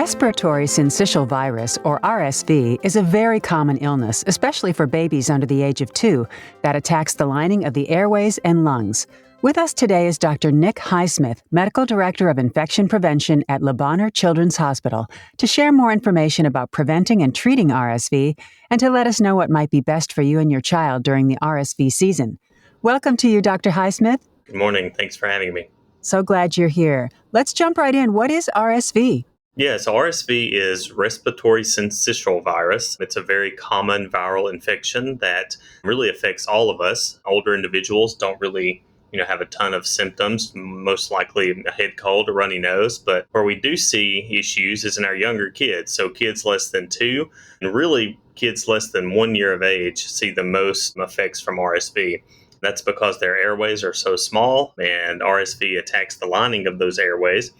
Respiratory syncytial virus, or RSV, is a very common illness, especially for babies under the age of 2, that attacks the lining of the airways and lungs. With us today is Dr. Nick Highsmith, Medical Director of Infection Prevention at Le Bonheur Children's Hospital, to share more information about preventing and treating RSV and to let us know what might be best for you and your child during the RSV season. Welcome to you, Dr. Highsmith. Good morning. Thanks for having me. So glad you're here. Let's jump right in. What is RSV? So RSV is respiratory syncytial virus. It's a very common viral infection that really affects all of us. Older individuals don't really have a ton of symptoms, most likely a head cold or runny nose. But where we do see issues is in our younger kids. So kids less than 2 and really kids less than 1 year of age see the most effects from RSV. That's because their airways are so small and RSV attacks the lining of those airways.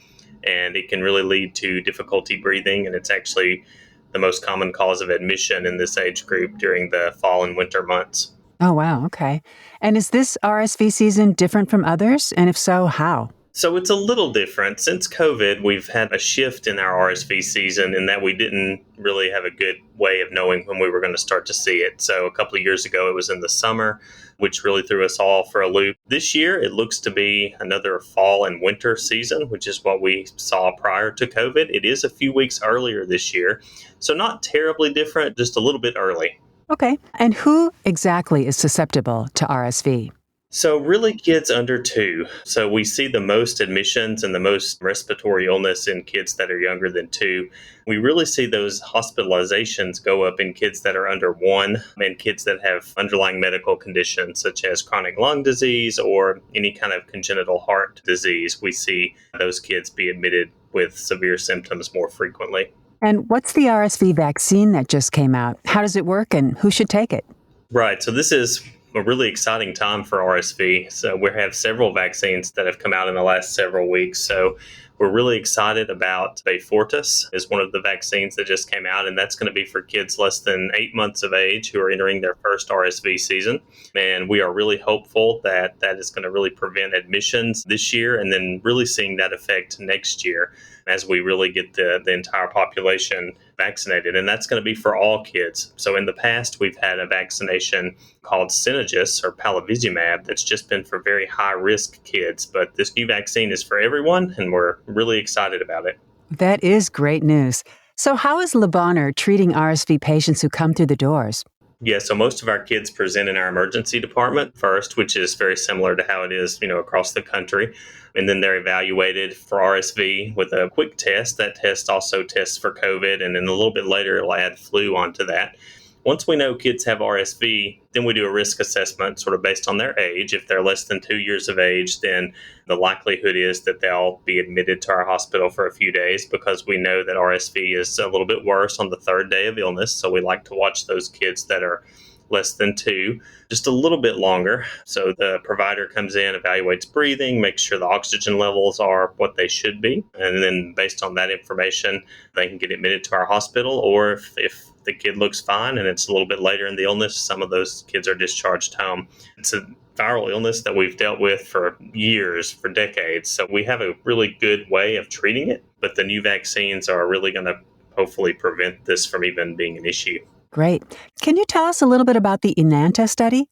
And it can really lead to difficulty breathing, and it's actually the most common cause of admission in this age group during the fall and winter months. Oh, wow. Okay. And is this RSV season different from others? And if so, how? So it's a little different. Since COVID, we've had a shift in our RSV season in that we didn't really have a good way of knowing when we were going to start to see it. So a couple of years ago, it was in the summer, which really threw us all for a loop. This year, it looks to be another fall and winter season, which is what we saw prior to COVID. It is a few weeks earlier this year, so not terribly different, just a little bit early. Okay. And who exactly is susceptible to RSV? So really kids under 2. So we see the most admissions and the most respiratory illness in kids that are younger than 2. We really see those hospitalizations go up in kids that are under 1 and kids that have underlying medical conditions such as chronic lung disease or any kind of congenital heart disease. We see those kids be admitted with severe symptoms more frequently. And what's the RSV vaccine that just came out? How does it work and who should take it? Right. So this is a really exciting time for RSV. So we have several vaccines that have come out in the last several weeks. So we're really excited about Beyfortus is one of the vaccines that just came out, and that's going to be for kids less than 8 months of age who are entering their first RSV season. And we are really hopeful that that is going to really prevent admissions this year and then really seeing that effect next year as we really get the entire population vaccinated. And that's going to be for all kids. So in the past, we've had a vaccination called Synagis or Palivizumab that's just been for very high-risk kids. But this new vaccine is for everyone, and we're really excited about it. That is great news. So how is Le Bonheur treating RSV patients who come through the doors? Yeah, so most of our kids present in our emergency department first, which is very similar to how it is, across the country. And then they're evaluated for RSV with a quick test. That test also tests for COVID, and then a little bit later, it'll add flu onto that. Once we know kids have RSV, then we do a risk assessment sort of based on their age. If they're less than 2 years of age, then the likelihood is that they'll be admitted to our hospital for a few days because we know that RSV is a little bit worse on the 3rd day of illness. So we like to watch those kids that are less than 2 just a little bit longer. So the provider comes in, evaluates breathing, makes sure the oxygen levels are what they should be. And then based on that information, they can get admitted to our hospital. Or if the kid looks fine and it's a little bit later in the illness, some of those kids are discharged home. It's a viral illness that we've dealt with for years, for decades. So we have a really good way of treating it, but the new vaccines are really going to hopefully prevent this from even being an issue. Great. Can you tell us a little bit about the Enanta study?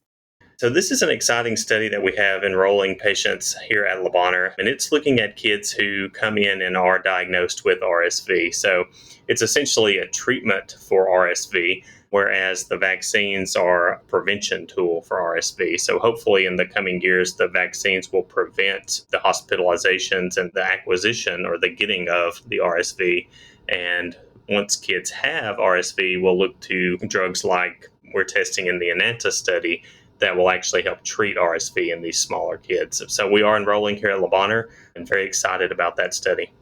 So this is an exciting study that we have enrolling patients here at Le Bonheur, and it's looking at kids who come in and are diagnosed with RSV. So it's essentially a treatment for RSV, whereas the vaccines are a prevention tool for RSV. So hopefully in the coming years, the vaccines will prevent the hospitalizations and the acquisition or the getting of the RSV. And once kids have RSV, we'll look to drugs like we're testing in the Enanta study that will actually help treat RSV in these smaller kids. So we are enrolling here at Le Bonheur and very excited about that study.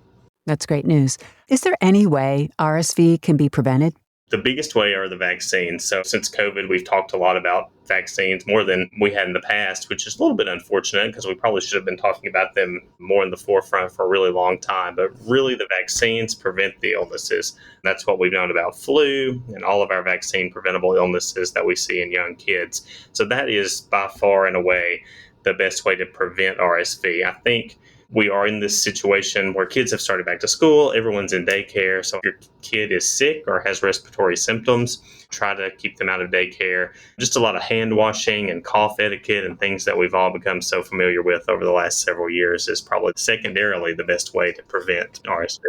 That's great news. Is there any way RSV can be prevented? The biggest way are the vaccines. So since COVID, we've talked a lot about vaccines more than we had in the past, which is a little bit unfortunate because we probably should have been talking about them more in the forefront for a really long time. But really, the vaccines prevent the illnesses. That's what we've known about flu and all of our vaccine preventable illnesses that we see in young kids. So that is by far and away the best way to prevent RSV. I think we are in this situation where kids have started back to school, everyone's in daycare. So if your kid is sick or has respiratory symptoms, try to keep them out of daycare. Just a lot of hand washing and cough etiquette and things that we've all become so familiar with over the last several years is probably secondarily the best way to prevent RSV.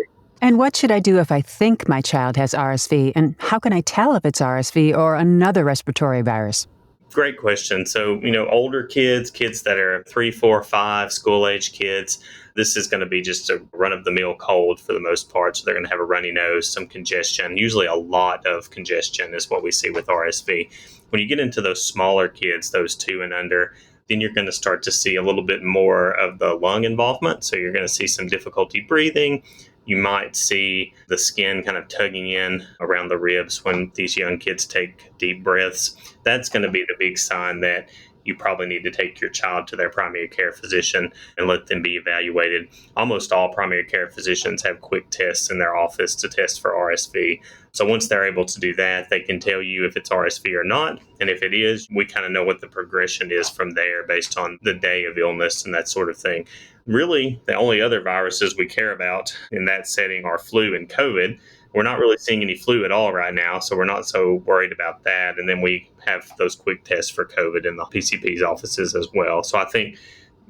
And what should I do if I think my child has RSV? And how can I tell if it's RSV or another respiratory virus? Great question. So, older kids that are 3, 4, 5, school age kids, this is going to be just a run of the mill cold for the most part. So they're going to have a runny nose, some congestion. Usually a lot of congestion is what we see with RSV. When you get into those smaller kids, those 2 and under, then you're going to start to see a little bit more of the lung involvement. So you're going to see some difficulty breathing. You might see the skin kind of tugging in around the ribs when these young kids take deep breaths. That's going to be the big sign that you probably need to take your child to their primary care physician and let them be evaluated. Almost all primary care physicians have quick tests in their office to test for RSV. So once they're able to do that, they can tell you if it's RSV or not. And if it is, we kind of know what the progression is from there based on the day of illness and that sort of thing. Really, the only other viruses we care about in that setting are flu and COVID. We're not really seeing any flu at all right now, so we're not so worried about that. And then we have those quick tests for COVID in the PCP's offices as well. So I think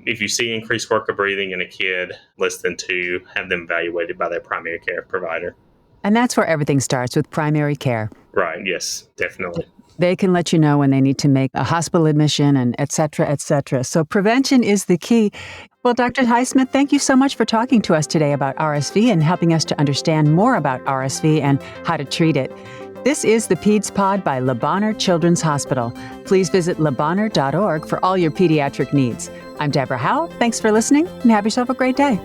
if you see increased work of breathing in a kid less than 2, have them evaluated by their primary care provider. And that's where everything starts, with primary care. Right. Yes, definitely. They can let you know when they need to make a hospital admission and et cetera, et cetera. So prevention is the key. Well, Dr. Highsmith, thank you so much for talking to us today about RSV and helping us to understand more about RSV and how to treat it. This is the Peds Pod by Le Bonheur Children's Hospital. Please visit lebonheur.org for all your pediatric needs. I'm Deborah Howe. Thanks for listening and have yourself a great day.